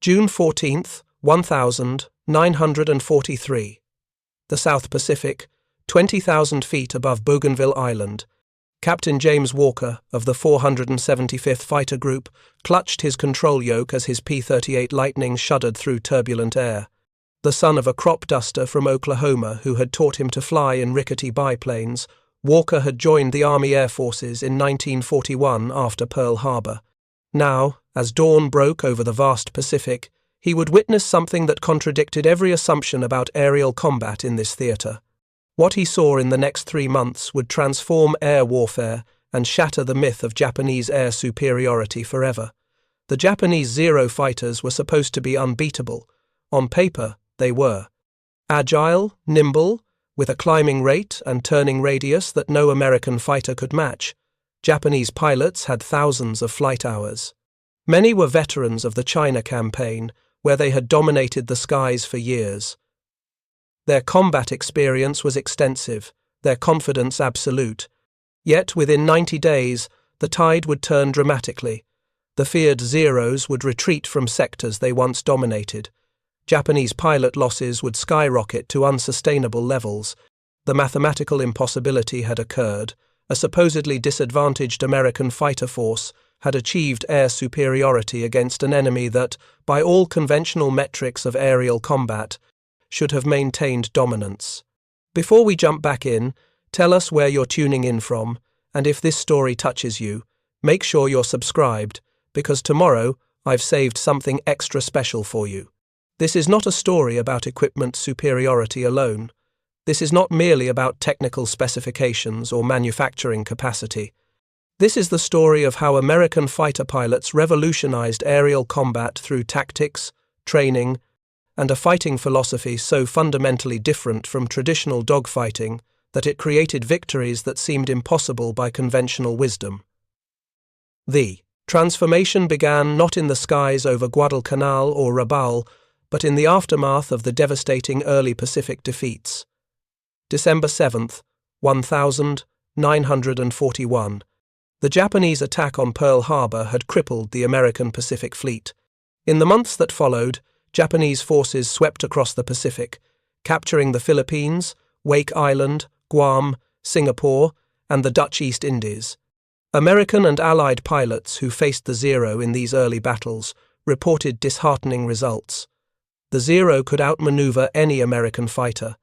June 14, 1943. The South Pacific, 20,000 feet above Bougainville Island. Captain James Walker of the 475th Fighter Group clutched his control yoke as his P-38 Lightning shuddered through turbulent air. The son of a crop duster from Oklahoma who had taught him to fly in rickety biplanes, Walker had joined the Army Air Forces in 1941 after Pearl Harbor. Now, as dawn broke over the vast Pacific, he would witness something that contradicted every assumption about aerial combat in this theater. What he saw in the next 3 months would transform air warfare and shatter the myth of Japanese air superiority forever. The Japanese Zero fighters were supposed to be unbeatable. On paper, they were. Agile, nimble, with a climbing rate and turning radius that no American fighter could match. Japanese pilots had thousands of flight hours. Many were veterans of the China campaign, where they had dominated the skies for years. Their combat experience was extensive, their confidence absolute. Yet within 90 days, the tide would turn dramatically. The feared Zeros would retreat from sectors they once dominated. Japanese pilot losses would skyrocket to unsustainable levels. The mathematical impossibility had occurred. A supposedly disadvantaged American fighter force had achieved air superiority against an enemy that, by all conventional metrics of aerial combat, should have maintained dominance. Before we jump back in, tell us where you're tuning in from, and if this story touches you, make sure you're subscribed, because tomorrow I've saved something extra special for you. This is not a story about equipment superiority alone. This is not merely about technical specifications or manufacturing capacity. This is the story of how American fighter pilots revolutionized aerial combat through tactics, training, and a fighting philosophy so fundamentally different from traditional dogfighting that it created victories that seemed impossible by conventional wisdom. The transformation began not in the skies over Guadalcanal or Rabaul, but in the aftermath of the devastating early Pacific defeats. December 7th, 1941. The Japanese attack on Pearl Harbor had crippled the American Pacific Fleet. In the months that followed, Japanese forces swept across the Pacific, capturing the Philippines, Wake Island, Guam, Singapore, and the Dutch East Indies. American and Allied pilots who faced the Zero in these early battles reported disheartening results. The Zero could outmaneuver any American fighter.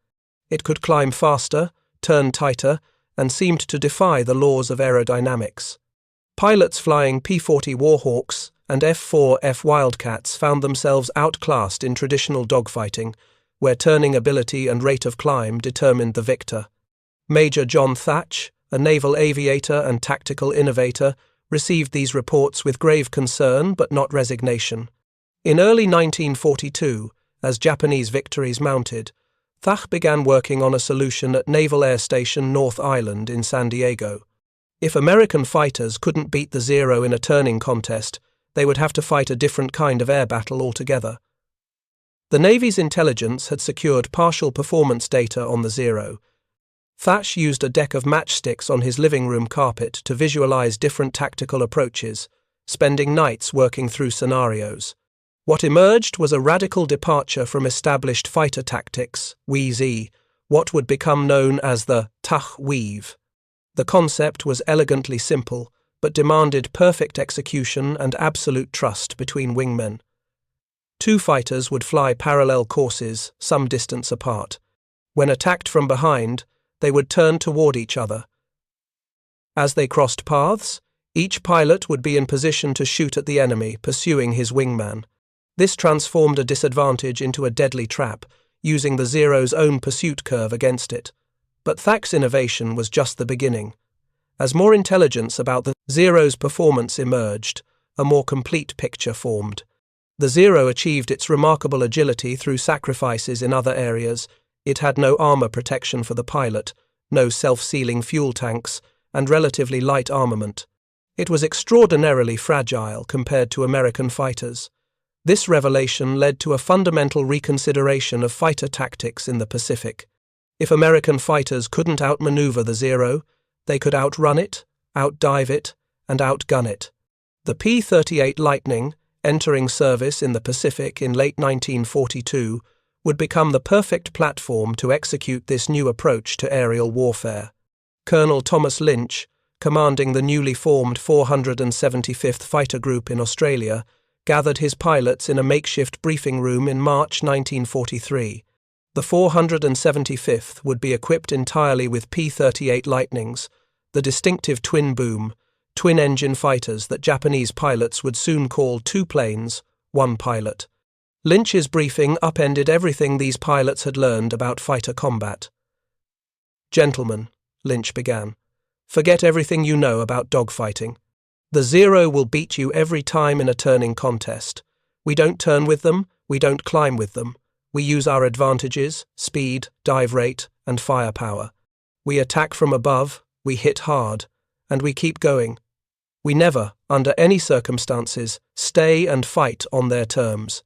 It could climb faster, turn tighter, and seemed to defy the laws of aerodynamics. Pilots flying P-40 Warhawks and F-4F Wildcats found themselves outclassed in traditional dogfighting, where turning ability and rate of climb determined the victor. Major John Thatch, a naval aviator and tactical innovator, received these reports with grave concern but not resignation. In early 1942, as Japanese victories mounted, Thatch began working on a solution at Naval Air Station North Island in San Diego. If American fighters couldn't beat the Zero in a turning contest, they would have to fight a different kind of air battle altogether. The Navy's intelligence had secured partial performance data on the Zero. Thatch used a deck of matchsticks on his living room carpet to visualize different tactical approaches, spending nights working through scenarios. What emerged was a radical departure from established fighter tactics, WZ, what would become known as the tuch weave. The concept was elegantly simple, but demanded perfect execution and absolute trust between wingmen. Two fighters would fly parallel courses, some distance apart. When attacked from behind, they would turn toward each other. As they crossed paths, each pilot would be in position to shoot at the enemy, pursuing his wingman. This transformed a disadvantage into a deadly trap, using the Zero's own pursuit curve against it. But Thatch's innovation was just the beginning. As more intelligence about the Zero's performance emerged, a more complete picture formed. The Zero achieved its remarkable agility through sacrifices in other areas. It had no armor protection for the pilot, no self-sealing fuel tanks, and relatively light armament. It was extraordinarily fragile compared to American fighters. This revelation led to a fundamental reconsideration of fighter tactics in the Pacific. If American fighters couldn't outmaneuver the Zero, they could outrun it, outdive it, and outgun it. The P-38 Lightning, entering service in the Pacific in late 1942, would become the perfect platform to execute this new approach to aerial warfare. Colonel Thomas Lynch, commanding the newly formed 475th Fighter Group in Australia, gathered his pilots in a makeshift briefing room in March 1943. The 475th would be equipped entirely with P-38 Lightnings, the distinctive twin-boom, twin-engine fighters that Japanese pilots would soon call two planes, one pilot. Lynch's briefing upended everything these pilots had learned about fighter combat. "Gentlemen," Lynch began, "forget everything you know about dogfighting. The Zero will beat you every time in a turning contest. We don't turn with them, we don't climb with them. We use our advantages, speed, dive rate, and firepower. We attack from above, we hit hard, and we keep going. We never, under any circumstances, stay and fight on their terms."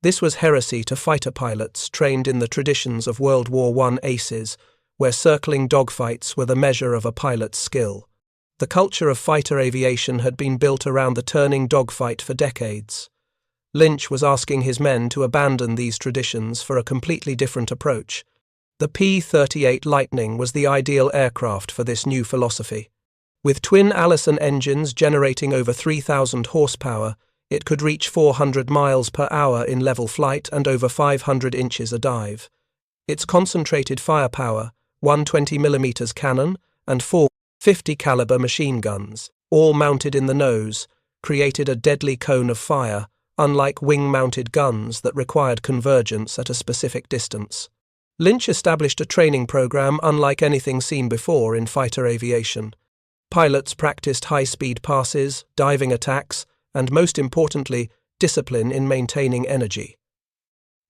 This was heresy to fighter pilots trained in the traditions of World War I aces, where circling dogfights were the measure of a pilot's skill. The culture of fighter aviation had been built around the turning dogfight for decades. Lynch was asking his men to abandon these traditions for a completely different approach. The P-38 Lightning was the ideal aircraft for this new philosophy. With twin Allison engines generating over 3,000 horsepower, it could reach 400 miles per hour in level flight and over 500 inches a dive. Its concentrated firepower, one 20mm cannon and four 50 caliber machine guns, all mounted in the nose, created a deadly cone of fire, unlike wing-mounted guns that required convergence at a specific distance. Lynch established a training program unlike anything seen before in fighter aviation. Pilots practiced high-speed passes, diving attacks, and most importantly, discipline in maintaining energy.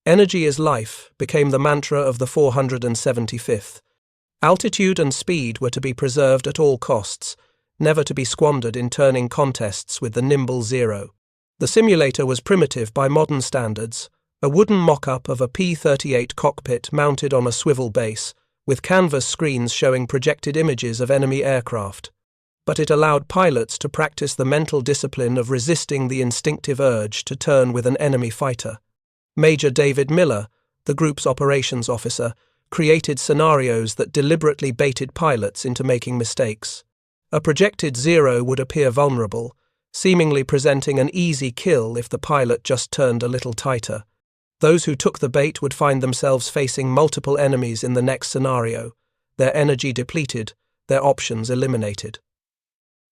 "Energy is life" became the mantra of the 475th. Altitude and speed were to be preserved at all costs, never to be squandered in turning contests with the nimble Zero. The simulator was primitive by modern standards, a wooden mock-up of a P-38 cockpit mounted on a swivel base, with canvas screens showing projected images of enemy aircraft. But it allowed pilots to practice the mental discipline of resisting the instinctive urge to turn with an enemy fighter. Major David Miller, the group's operations officer, created scenarios that deliberately baited pilots into making mistakes. A projected Zero would appear vulnerable, seemingly presenting an easy kill if the pilot just turned a little tighter. Those who took the bait would find themselves facing multiple enemies in the next scenario, their energy depleted, their options eliminated.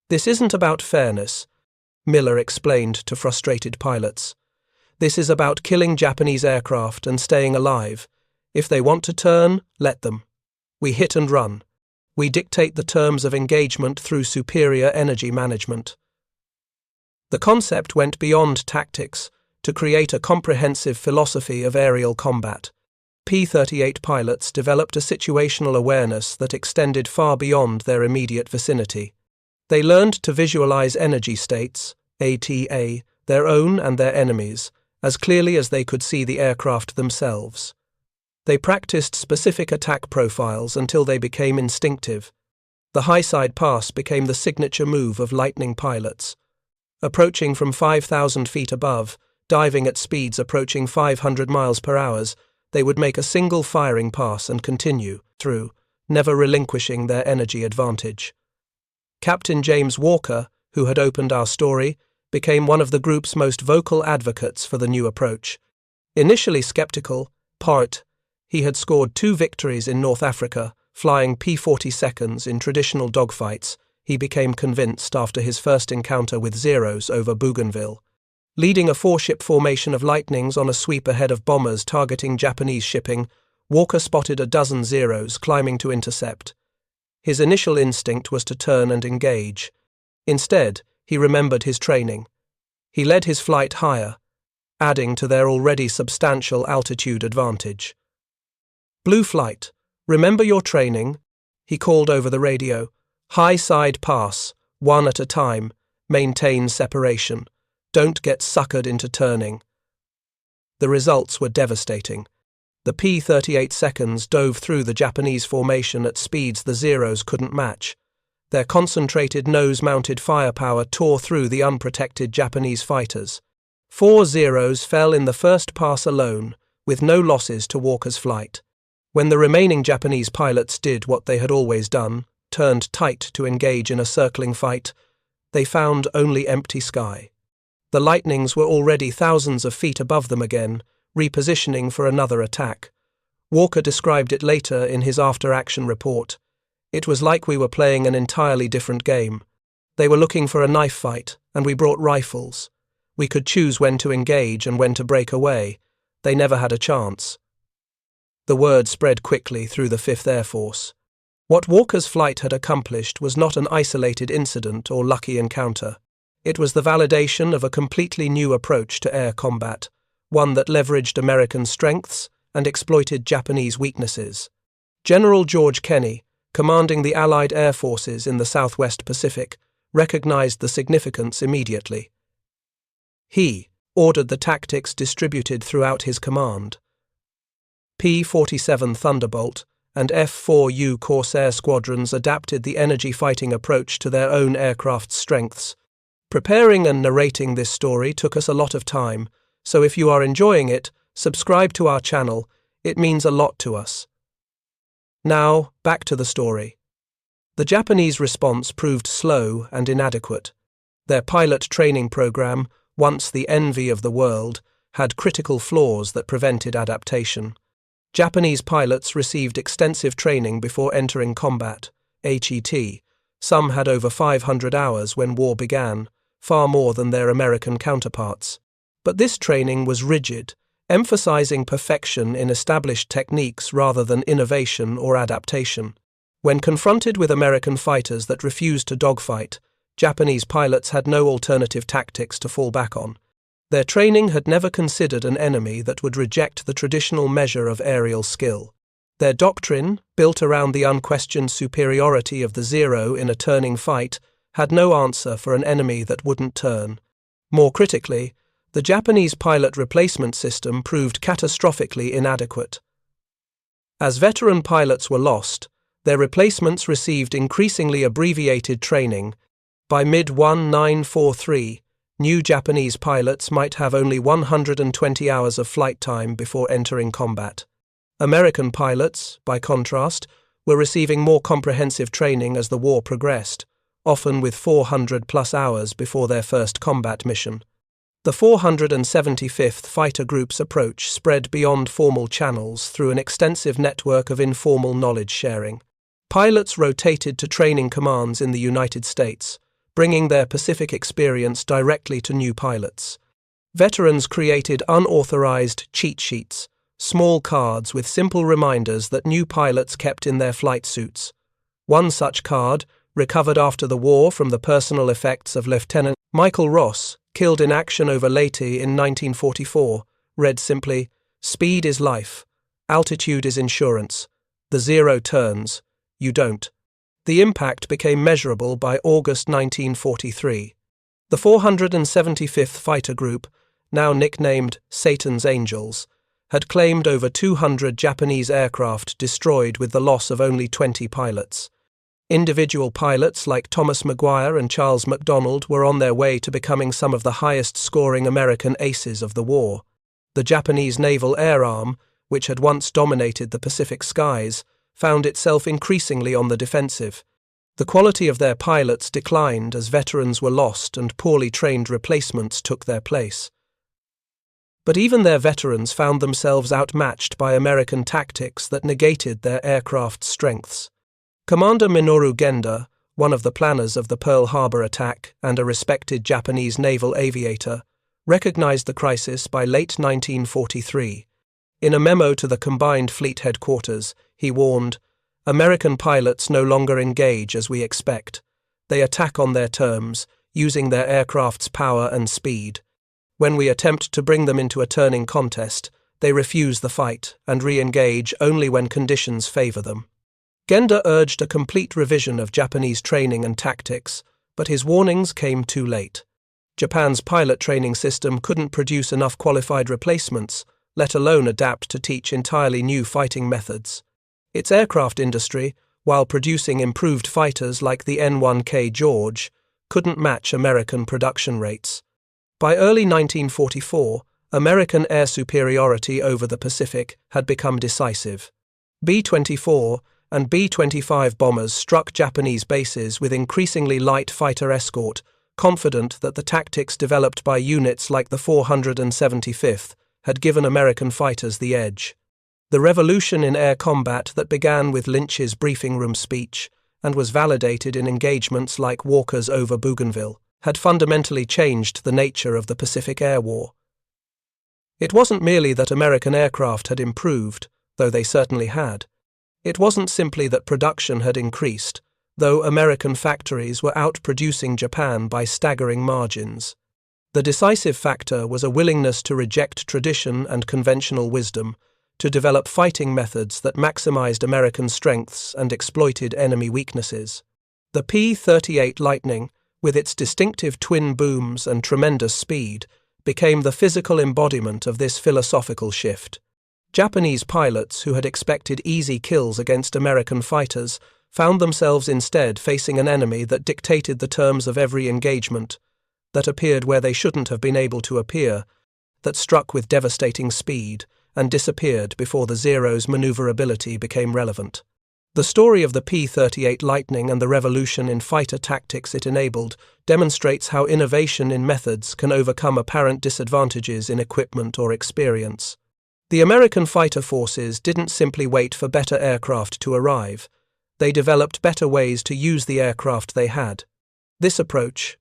"This isn't about fairness," Miller explained to frustrated pilots. "This is about killing Japanese aircraft and staying alive. If they want to turn, let them. We hit and run. We dictate the terms of engagement through superior energy management." The concept went beyond tactics to create a comprehensive philosophy of aerial combat. P-38 pilots developed a situational awareness that extended far beyond their immediate vicinity. They learned to visualize energy states, ATA, their own and their enemies, as clearly as they could see the aircraft themselves. They practiced specific attack profiles until they became instinctive. The high-side pass became the signature move of Lightning pilots. Approaching from 5,000 feet above, diving at speeds approaching 500 miles per hour, they would make a single firing pass and continue through, never relinquishing their energy advantage. Captain James Walker, who had opened our story, became one of the group's most vocal advocates for the new approach. Initially skeptical, he had scored 2 victories in North Africa, flying P-42s in traditional dogfights. He became convinced after his first encounter with Zeros over Bougainville. Leading a 4-ship formation of Lightnings on a sweep ahead of bombers targeting Japanese shipping, Walker spotted a dozen Zeros climbing to intercept. His initial instinct was to turn and engage. Instead, he remembered his training. He led his flight higher, adding to their already substantial altitude advantage. "Blue Flight, remember your training," he called over the radio. "High side pass, one at a time, maintain separation. Don't get suckered into turning." The results were devastating. The P-38 seconds dove through the Japanese formation at speeds the Zeros couldn't match. Their concentrated nose-mounted firepower tore through the unprotected Japanese fighters. 4 Zeros fell in the first pass alone, with no losses to Walker's flight. When the remaining Japanese pilots did what they had always done, turned tight to engage in a circling fight, they found only empty sky. The lightnings were already thousands of feet above them again, repositioning for another attack. Walker described it later in his after-action report. It was like we were playing an entirely different game. They were looking for a knife fight, and we brought rifles. We could choose when to engage and when to break away. They never had a chance. The word spread quickly through the 5th Air Force. What Walker's flight had accomplished was not an isolated incident or lucky encounter. It was the validation of a completely new approach to air combat, one that leveraged American strengths and exploited Japanese weaknesses. General George Kenney, commanding the Allied air forces in the Southwest Pacific, recognized the significance immediately. He ordered the tactics distributed throughout his command. P-37 Thunderbolt and F-4U Corsair squadrons adapted the energy fighting approach to their own aircraft's strengths. Preparing and narrating this story took us a lot of time, so if you are enjoying it, subscribe to our channel. It means a lot to us. Now, back to the story. The Japanese response proved slow and inadequate. Their pilot training program, once the envy of the world, had critical flaws that prevented adaptation. Japanese pilots received extensive training before entering combat, HET. Some had over 500 hours when war began, far more than their American counterparts. But this training was rigid, emphasizing perfection in established techniques rather than innovation or adaptation. When confronted with American fighters that refused to dogfight, Japanese pilots had no alternative tactics to fall back on. Their training had never considered an enemy that would reject the traditional measure of aerial skill. Their doctrine, built around the unquestioned superiority of the Zero in a turning fight, had no answer for an enemy that wouldn't turn. More critically, the Japanese pilot replacement system proved catastrophically inadequate. As veteran pilots were lost, their replacements received increasingly abbreviated training. By mid-1943, new Japanese pilots might have only 120 hours of flight time before entering combat. American pilots, by contrast, were receiving more comprehensive training as the war progressed, often with 400-plus hours before their first combat mission. The 475th Fighter Group's approach spread beyond formal channels through an extensive network of informal knowledge sharing. Pilots rotated to training commands in the United States, bringing their Pacific experience directly to new pilots. Veterans created unauthorized cheat sheets, small cards with simple reminders that new pilots kept in their flight suits. One such card, recovered after the war from the personal effects of Lieutenant Michael Ross, killed in action over Leyte in 1944, read simply, "Speed is life. Altitude is insurance. The Zero turns. You don't." The impact became measurable by August 1943. The 475th Fighter Group, now nicknamed Satan's Angels, had claimed over 200 Japanese aircraft destroyed with the loss of only 20 pilots. Individual pilots like Thomas Maguire and Charles MacDonald were on their way to becoming some of the highest-scoring American aces of the war. The Japanese Naval Air Arm, which had once dominated the Pacific skies, found itself increasingly on the defensive. The quality of their pilots declined as veterans were lost and poorly trained replacements took their place. But even their veterans found themselves outmatched by American tactics that negated their aircraft's strengths. Commander Minoru Genda, one of the planners of the Pearl Harbor attack and a respected Japanese naval aviator, recognized the crisis by late 1943. In a memo to the Combined Fleet Headquarters, he warned, "American pilots no longer engage as we expect. They attack on their terms, using their aircraft's power and speed. When we attempt to bring them into a turning contest, they refuse the fight and re-engage only when conditions favor them." Genda urged a complete revision of Japanese training and tactics, but his warnings came too late. Japan's pilot training system couldn't produce enough qualified replacements, let alone adapt to teach entirely new fighting methods. Its aircraft industry, while producing improved fighters like the N-1K George, couldn't match American production rates. By early 1944, American air superiority over the Pacific had become decisive. B-24 and B-25 bombers struck Japanese bases with increasingly light fighter escort, confident that the tactics developed by units like the 475th had given American fighters the edge. The revolution in air combat that began with Lynch's briefing room speech and was validated in engagements like Walker's over Bougainville had fundamentally changed the nature of the Pacific Air War. It wasn't merely that American aircraft had improved, though they certainly had. It wasn't simply that production had increased, though American factories were outproducing Japan by staggering margins. The decisive factor was a willingness to reject tradition and conventional wisdom, to develop fighting methods that maximized American strengths and exploited enemy weaknesses. The P-38 Lightning, with its distinctive twin booms and tremendous speed, became the physical embodiment of this philosophical shift. Japanese pilots who had expected easy kills against American fighters found themselves instead facing an enemy that dictated the terms of every engagement, that appeared where they shouldn't have been able to appear, that struck with devastating speed and disappeared before the Zero's maneuverability became relevant. The story of the P-38 Lightning and the revolution in fighter tactics it enabled demonstrates how innovation in methods can overcome apparent disadvantages in equipment or experience. The American fighter forces didn't simply wait for better aircraft to arrive. They developed better ways to use the aircraft they had. This approach,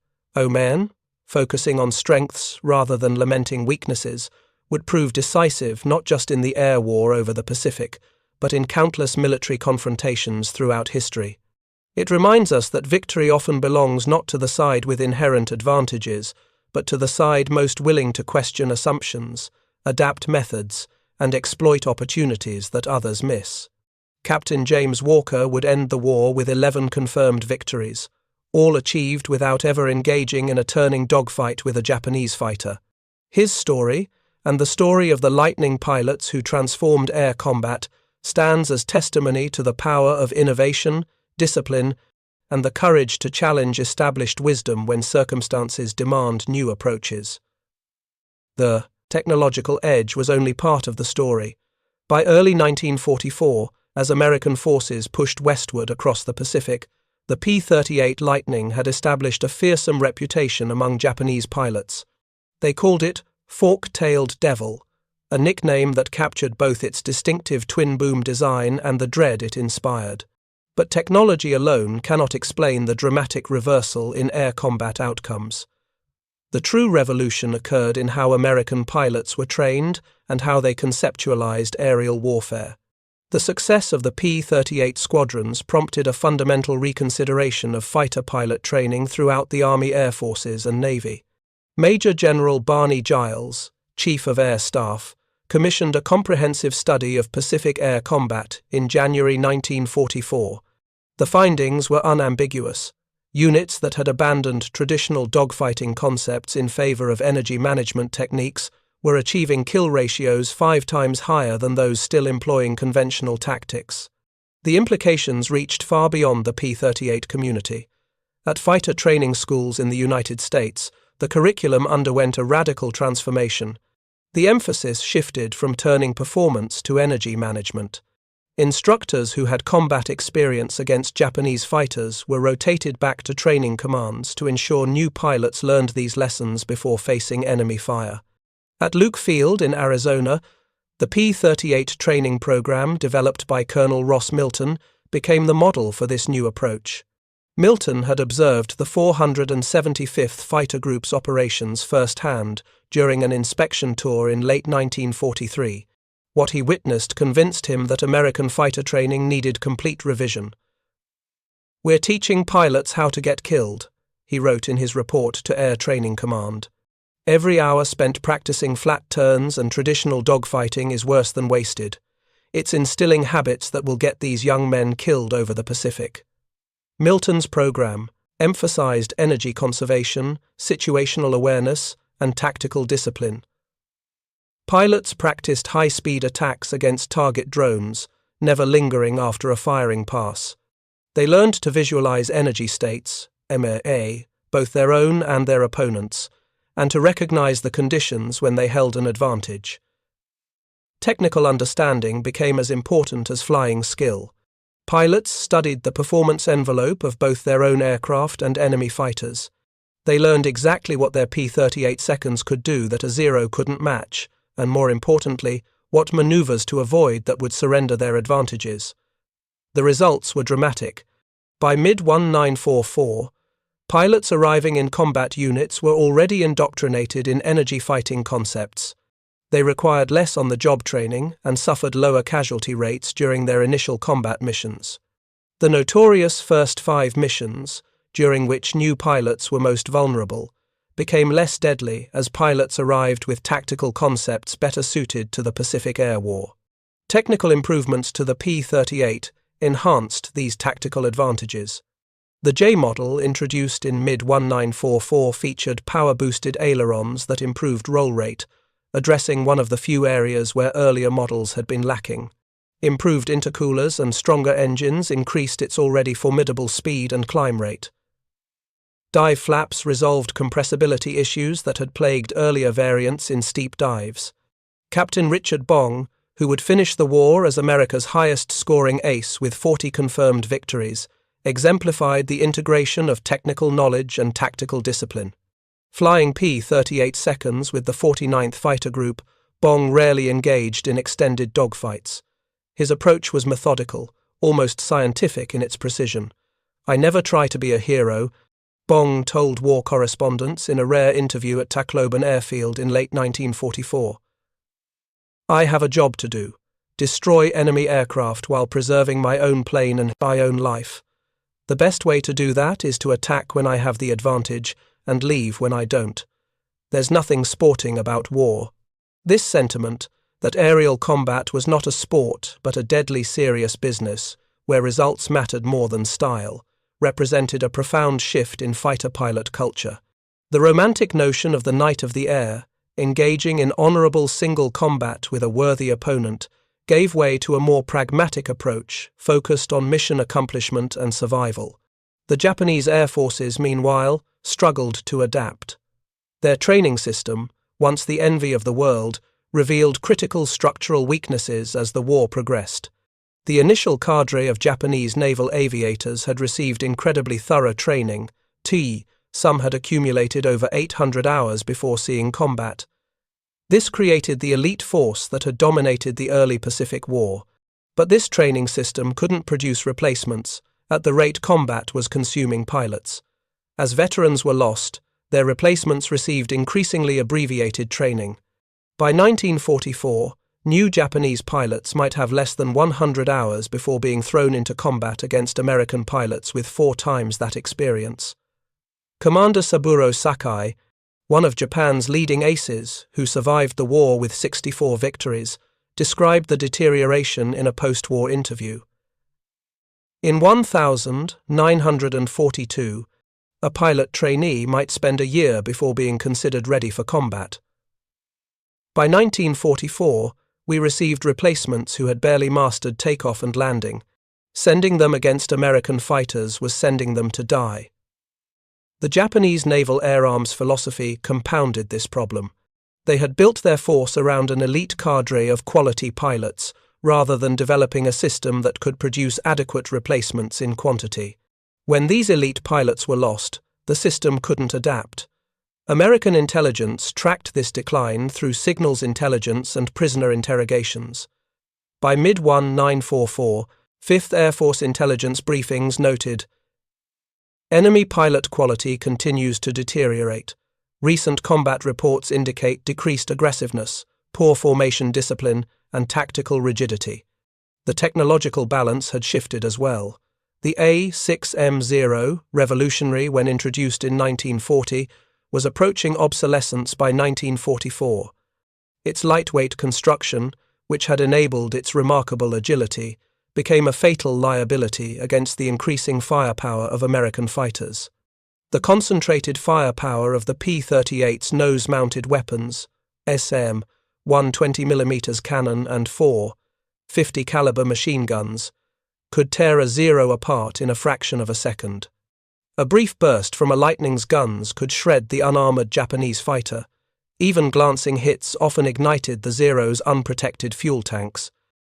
focusing on strengths rather than lamenting weaknesses, would prove decisive not just in the air war over the Pacific, but in countless military confrontations throughout history. It reminds us that victory often belongs not to the side with inherent advantages, but to the side most willing to question assumptions, adapt methods, and exploit opportunities that others miss. Captain James Walker would end the war with 11 confirmed victories, all achieved without ever engaging in a turning dogfight with a Japanese fighter. His story, and the story of the Lightning pilots who transformed air combat, stands as testimony to the power of innovation, discipline, and the courage to challenge established wisdom when circumstances demand new approaches. The technological edge was only part of the story. By early 1944, as American forces pushed westward across the Pacific, the P-38 Lightning had established a fearsome reputation among Japanese pilots. They called it Fork-tailed Devil, a nickname that captured both its distinctive twin-boom design and the dread it inspired. But technology alone cannot explain the dramatic reversal in air combat outcomes. The true revolution occurred in how American pilots were trained and how they conceptualized aerial warfare. The success of the P-38 squadrons prompted a fundamental reconsideration of fighter pilot training throughout the Army Air Forces and Navy. Major General Barney Giles, Chief of Air Staff, commissioned a comprehensive study of Pacific air combat in January 1944. The findings were unambiguous. Units that had abandoned traditional dogfighting concepts in favor of energy management techniques were achieving kill ratios 5 times higher than those still employing conventional tactics. The implications reached far beyond the P-38 community. At fighter training schools in the United States, the curriculum underwent a radical transformation. The emphasis shifted from turning performance to energy management. Instructors who had combat experience against Japanese fighters were rotated back to training commands to ensure new pilots learned these lessons before facing enemy fire. At Luke Field in Arizona, the P-38 training program developed by Colonel Ross Milton became the model for this new approach. Milton had observed the 475th Fighter Group's operations firsthand during an inspection tour in late 1943. What he witnessed convinced him that American fighter training needed complete revision. "We're teaching pilots how to get killed," he wrote in his report to Air Training Command. "Every hour spent practicing flat turns and traditional dogfighting is worse than wasted. It's instilling habits that will get these young men killed over the Pacific." Milton's program emphasized energy conservation, situational awareness, and tactical discipline. Pilots practiced high-speed attacks against target drones, never lingering after a firing pass. They learned to visualize energy states, MAA, both their own and their opponents', and to recognize the conditions when they held an advantage. Technical understanding became as important as flying skill. Pilots studied the performance envelope of both their own aircraft and enemy fighters. They learned exactly what their P-38 seconds could do that a Zero couldn't match, and more importantly, what maneuvers to avoid that would surrender their advantages. The results were dramatic. By mid-1944, pilots arriving in combat units were already indoctrinated in energy fighting concepts. They required less on-the-job training and suffered lower casualty rates during their initial combat missions. The notorious first 5 missions, during which new pilots were most vulnerable, became less deadly as pilots arrived with tactical concepts better suited to the Pacific Air War. Technical improvements to the P-38 enhanced these tactical advantages. The J model, introduced in mid-1944, featured power-boosted ailerons that improved roll rate, addressing one of the few areas where earlier models had been lacking. Improved intercoolers and stronger engines increased its already formidable speed and climb rate. Dive flaps resolved compressibility issues that had plagued earlier variants in steep dives. Captain Richard Bong, who would finish the war as America's highest-scoring ace with 40 confirmed victories, exemplified the integration of technical knowledge and tactical discipline. Flying P-38 seconds with the 49th Fighter Group, Bong rarely engaged in extended dogfights. His approach was methodical, almost scientific in its precision. "I never try to be a hero," Bong told war correspondents in a rare interview at Tacloban Airfield in late 1944. "I have a job to do: destroy enemy aircraft while preserving my own plane and my own life. The best way to do that is to attack when I have the advantage and leave when I don't. There's nothing sporting about war." This sentiment, that aerial combat was not a sport but a deadly serious business, where results mattered more than style, represented a profound shift in fighter pilot culture. The romantic notion of the Knight of the Air, engaging in honorable single combat with a worthy opponent, gave way to a more pragmatic approach focused on mission accomplishment and survival. The Japanese Air Forces, meanwhile, struggled to adapt. Their training system, once the envy of the world, revealed critical structural weaknesses as the war progressed. The initial cadre of Japanese naval aviators had received incredibly thorough training. Some had accumulated over 800 hours before seeing combat. This created the elite force that had dominated the early Pacific War. But this training system couldn't produce replacements at the rate combat was consuming pilots. As veterans were lost, their replacements received increasingly abbreviated training. By 1944, new Japanese pilots might have less than 100 hours before being thrown into combat against American pilots with 4 times that experience. Commander Saburo Sakai, one of Japan's leading aces who survived the war with 64 victories, described the deterioration in a post-war interview. In 1942, a pilot trainee might spend a year before being considered ready for combat. By 1944, we received replacements who had barely mastered takeoff and landing. Sending them against American fighters was sending them to die. The Japanese naval air arms philosophy compounded this problem. They had built their force around an elite cadre of quality pilots, rather than developing a system that could produce adequate replacements in quantity. When these elite pilots were lost, the system couldn't adapt. American intelligence tracked this decline through signals intelligence and prisoner interrogations. By mid-1944, 5th Air Force intelligence briefings noted, "Enemy pilot quality continues to deteriorate. Recent combat reports indicate decreased aggressiveness, poor formation discipline, and tactical rigidity." The technological balance had shifted as well. The A6M0, revolutionary when introduced in 1940, was approaching obsolescence by 1944. Its lightweight construction, which had enabled its remarkable agility, became a fatal liability against the increasing firepower of American fighters. The concentrated firepower of the P-38's nose-mounted weapons, SM, 120mm cannon and 4 .50 caliber machine guns, could tear a Zero apart in a fraction of a second. A brief burst from a lightning's guns could shred the unarmored Japanese fighter. Even glancing hits often ignited the Zero's unprotected fuel tanks.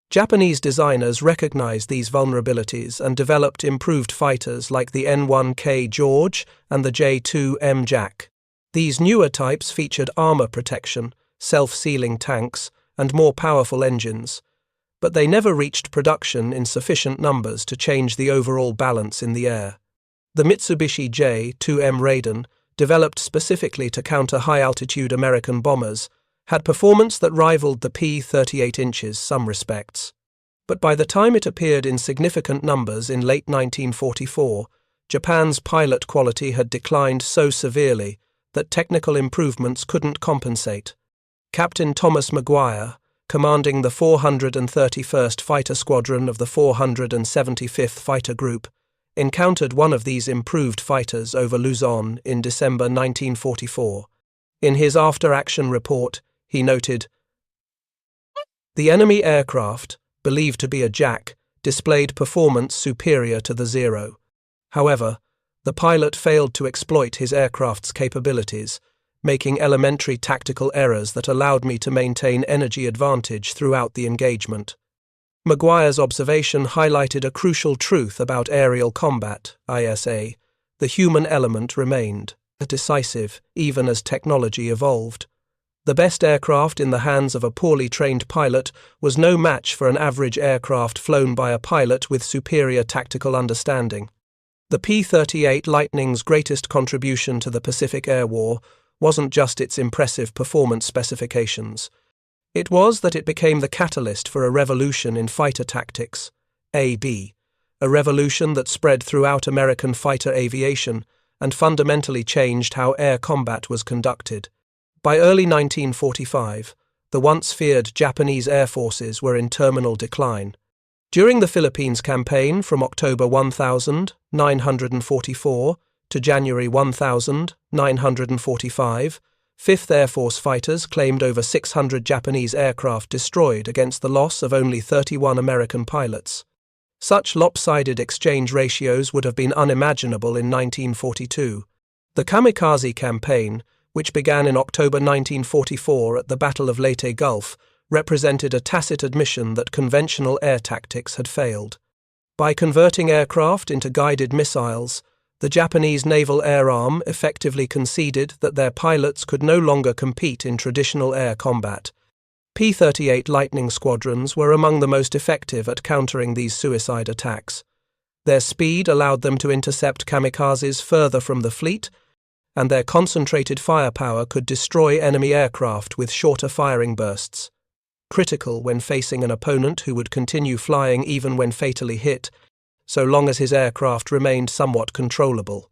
Japanese designers recognized these vulnerabilities and developed improved fighters like the N-1K George and the J-2M Jack. These newer types featured armor protection, self-sealing tanks, and more powerful engines, but they never reached production in sufficient numbers to change the overall balance in the air. The Mitsubishi J-2M Raiden, developed specifically to counter high-altitude American bombers, had performance that rivaled the P-38 in some respects. But by the time it appeared in significant numbers in late 1944, Japan's pilot quality had declined so severely that technical improvements couldn't compensate. Captain Thomas Maguire, commanding the 431st Fighter Squadron of the 475th Fighter Group, encountered one of these improved fighters over Luzon in December 1944. In his after-action report, he noted, "The enemy aircraft, believed to be a Jack, displayed performance superior to the Zero. However, the pilot failed to exploit his aircraft's capabilities, making elementary tactical errors that allowed me to maintain energy advantage throughout the engagement." Maguire's observation highlighted a crucial truth about aerial combat, ISA. The human element remained decisive, even as technology evolved. The best aircraft in the hands of a poorly trained pilot was no match for an average aircraft flown by a pilot with superior tactical understanding. The P-38 Lightning's greatest contribution to the Pacific Air War wasn't just its impressive performance specifications. It was that it became the catalyst for a revolution in fighter tactics, a revolution that spread throughout American fighter aviation and fundamentally changed how air combat was conducted. By early 1945, the once feared Japanese air forces were in terminal decline. During the Philippines campaign from October 1944 to January 1945, 5th Air Force fighters claimed over 600 Japanese aircraft destroyed against the loss of only 31 American pilots. Such lopsided exchange ratios would have been unimaginable in 1942. The Kamikaze campaign, which began in October 1944 at the Battle of Leyte Gulf, represented a tacit admission that conventional air tactics had failed. By converting aircraft into guided missiles, the Japanese Naval Air Arm effectively conceded that their pilots could no longer compete in traditional air combat. P-38 Lightning squadrons were among the most effective at countering these suicide attacks. Their speed allowed them to intercept kamikazes further from the fleet, and their concentrated firepower could destroy enemy aircraft with shorter firing bursts. Critical when facing an opponent who would continue flying even when fatally hit, so long as his aircraft remained somewhat controllable.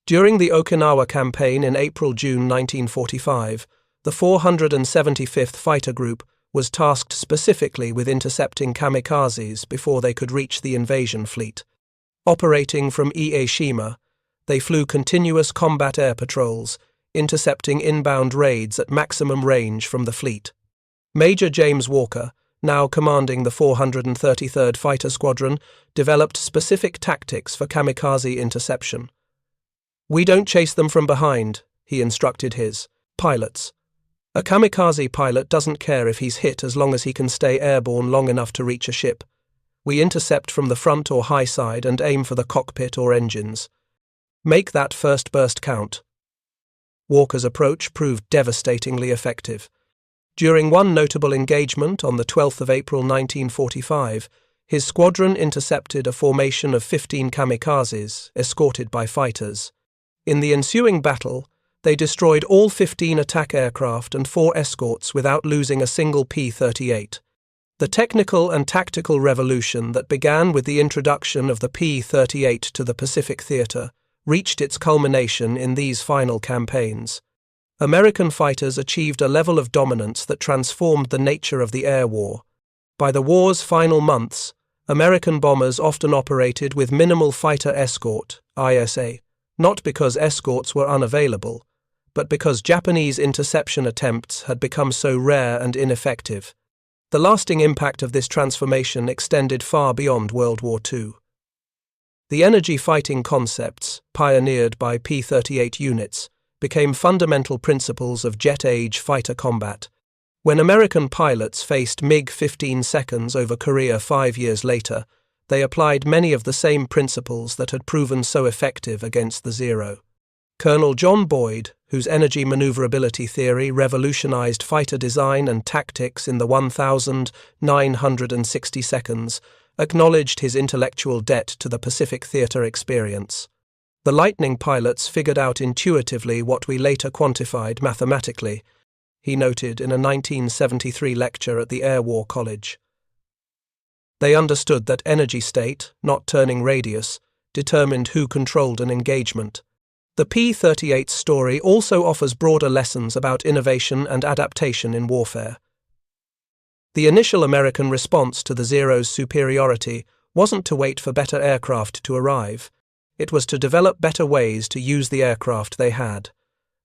During the Okinawa campaign in April-June 1945, the 475th Fighter Group was tasked specifically with intercepting kamikazes before they could reach the invasion fleet. Operating from Ieshima, they flew continuous combat air patrols, intercepting inbound raids at maximum range from the fleet. Major James Walker, now commanding the 433rd Fighter Squadron, developed specific tactics for kamikaze interception. "We don't chase them from behind," he instructed his pilots. "A kamikaze pilot doesn't care if he's hit as long as he can stay airborne long enough to reach a ship. We intercept from the front or high side and aim for the cockpit or engines. Make that first burst count." Walker's approach proved devastatingly effective. During one notable engagement on the 12th of April 1945, his squadron intercepted a formation of 15 kamikazes, escorted by fighters. In the ensuing battle, they destroyed all 15 attack aircraft and 4 escorts without losing a single P-38. The technical and tactical revolution that began with the introduction of the P-38 to the Pacific theater reached its culmination in these final campaigns. American fighters achieved a level of dominance that transformed the nature of the air war. By the war's final months, American bombers often operated with minimal fighter escort, ISA, not because escorts were unavailable, but because Japanese interception attempts had become so rare and ineffective. The lasting impact of this transformation extended far beyond World War II. The energy fighting concepts, pioneered by P-38 units, became fundamental principles of jet-age fighter combat. When American pilots faced MiG-15 seconds over Korea 5 years later, they applied many of the same principles that had proven so effective against the Zero. Colonel John Boyd, whose energy maneuverability theory revolutionized fighter design and tactics in the 1,960 seconds, acknowledged his intellectual debt to the Pacific theater experience. The Lightning pilots figured out intuitively what we later quantified mathematically, he noted in a 1973 lecture at the Air War College. They understood that energy state, not turning radius, determined who controlled an engagement. The P-38 story also offers broader lessons about innovation and adaptation in warfare. The initial American response to the Zero's superiority wasn't to wait for better aircraft to arrive. It was to develop better ways to use the aircraft they had.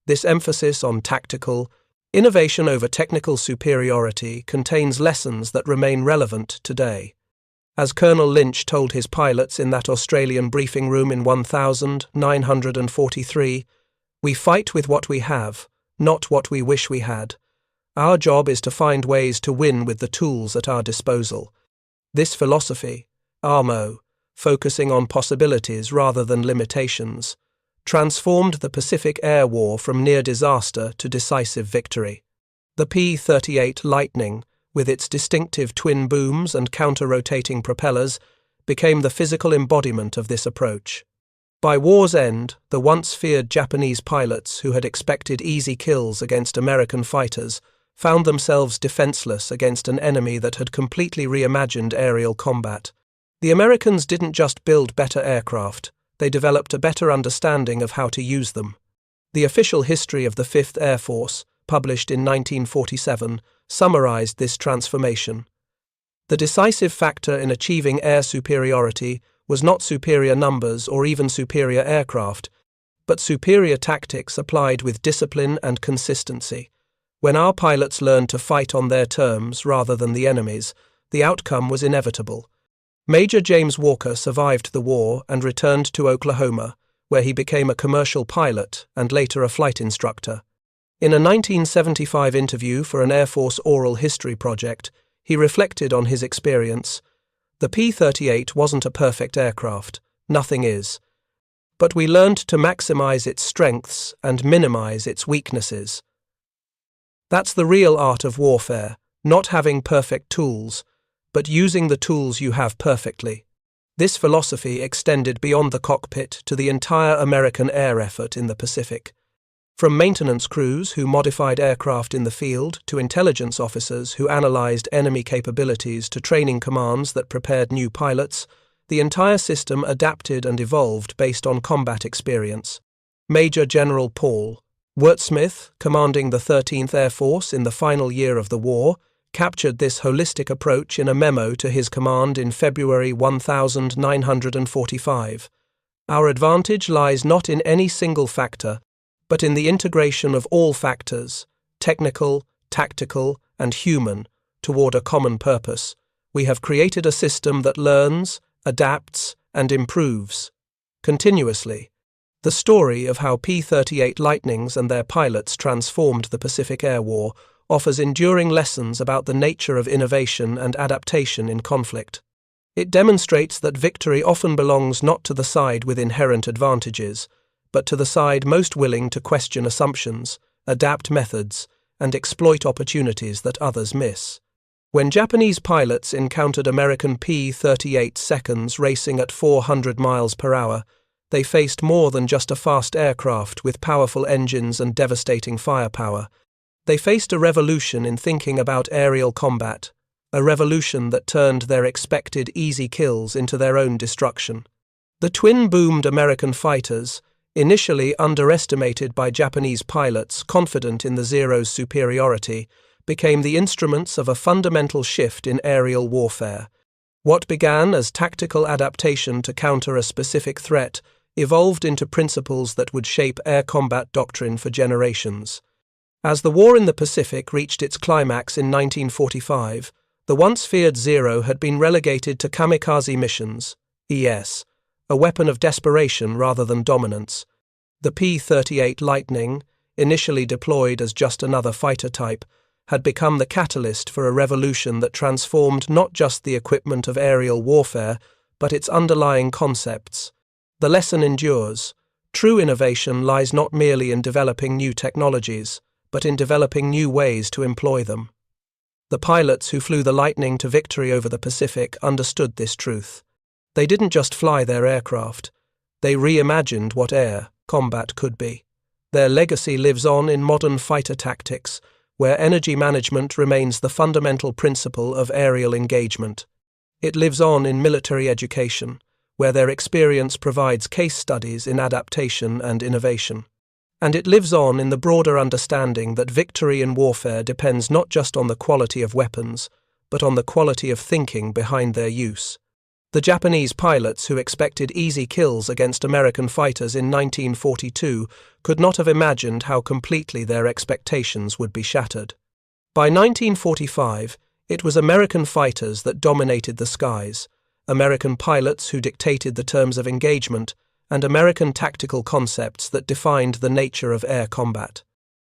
This emphasis on tactical innovation over technical superiority contains lessons that remain relevant today. As Colonel Lynch told his pilots in that Australian briefing room in 1943, "We fight with what we have, not what we wish we had. Our job is to find ways to win with the tools at our disposal." This philosophy, ARMO, focusing on possibilities rather than limitations, transformed the Pacific Air War from near disaster to decisive victory. The P-38 Lightning, with its distinctive twin booms and counter-rotating propellers, became the physical embodiment of this approach. By war's end, the once feared Japanese pilots who had expected easy kills against American fighters found themselves defenseless against an enemy that had completely reimagined aerial combat. The Americans didn't just build better aircraft, they developed a better understanding of how to use them. The official history of the 5th Air Force, published in 1947, summarized this transformation. The decisive factor in achieving air superiority was not superior numbers or even superior aircraft, but superior tactics applied with discipline and consistency. When our pilots learned to fight on their terms rather than the enemy's, the outcome was inevitable. Major James Walker survived the war and returned to Oklahoma, where he became a commercial pilot and later a flight instructor. In a 1975 interview for an Air Force oral history project, he reflected on his experience. "The P-38 wasn't a perfect aircraft, nothing is. But we learned to maximize its strengths and minimize its weaknesses. That's the real art of warfare, not having perfect tools, but using the tools you have perfectly." This philosophy extended beyond the cockpit to the entire American air effort in the Pacific. From maintenance crews who modified aircraft in the field to intelligence officers who analyzed enemy capabilities to training commands that prepared new pilots, the entire system adapted and evolved based on combat experience. Major General Paul Wurtsmith, commanding the 13th Air Force in the final year of the war, captured this holistic approach in a memo to his command in February 1945. "Our advantage lies not in any single factor, but in the integration of all factors, technical, tactical, and human, toward a common purpose. We have created a system that learns, adapts, and improves continuously." The story of how P-38 Lightnings and their pilots transformed the Pacific Air War offers enduring lessons about the nature of innovation and adaptation in conflict. It demonstrates that victory often belongs not to the side with inherent advantages, but to the side most willing to question assumptions, adapt methods, and exploit opportunities that others miss. When Japanese pilots encountered American P-38 seconds racing at 400 miles per hour, they faced more than just a fast aircraft with powerful engines and devastating firepower. They faced a revolution in thinking about aerial combat, a revolution that turned their expected easy kills into their own destruction. The twin-boomed American fighters, initially underestimated by Japanese pilots confident in the Zero's superiority, became the instruments of a fundamental shift in aerial warfare. What began as tactical adaptation to counter a specific threat evolved into principles that would shape air combat doctrine for generations. As the war in the Pacific reached its climax in 1945, the once feared Zero had been relegated to kamikaze missions, ES, a weapon of desperation rather than dominance. The P-38 Lightning, initially deployed as just another fighter type, had become the catalyst for a revolution that transformed not just the equipment of aerial warfare, but its underlying concepts. The lesson endures. True innovation lies not merely in developing new technologies, but in developing new ways to employ them. The pilots who flew the Lightning to victory over the Pacific understood this truth. They didn't just fly their aircraft, they reimagined what air combat could be. Their legacy lives on in modern fighter tactics, where energy management remains the fundamental principle of aerial engagement. It lives on in military education, where their experience provides case studies in adaptation and innovation. And it lives on in the broader understanding that victory in warfare depends not just on the quality of weapons, but on the quality of thinking behind their use. The Japanese pilots who expected easy kills against American fighters in 1942 could not have imagined how completely their expectations would be shattered. By 1945, it was American fighters that dominated the skies, American pilots who dictated the terms of engagement, and American tactical concepts that defined the nature of air combat.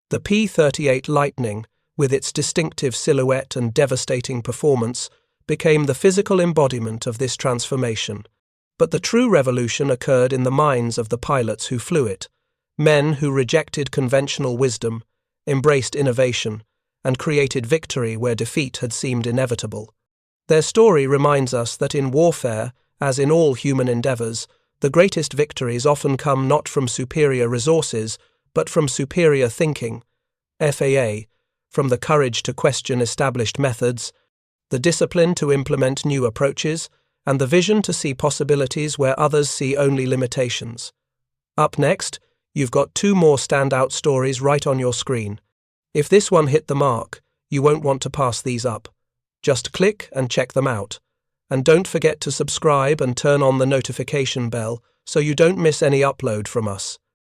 The P-38 Lightning, with its distinctive silhouette and devastating performance, became the physical embodiment of this transformation. But the true revolution occurred in the minds of the pilots who flew it, men who rejected conventional wisdom, embraced innovation, and created victory where defeat had seemed inevitable. Their story reminds us that in warfare, as in all human endeavors, the greatest victories often come not from superior resources, but from superior thinking, FAA, from the courage to question established methods, the discipline to implement new approaches, and the vision to see possibilities where others see only limitations. Up next, you've got two more standout stories right on your screen. If this one hit the mark, you won't want to pass these up. Just click and check them out. And don't forget to subscribe and turn on the notification bell so you don't miss any upload from us.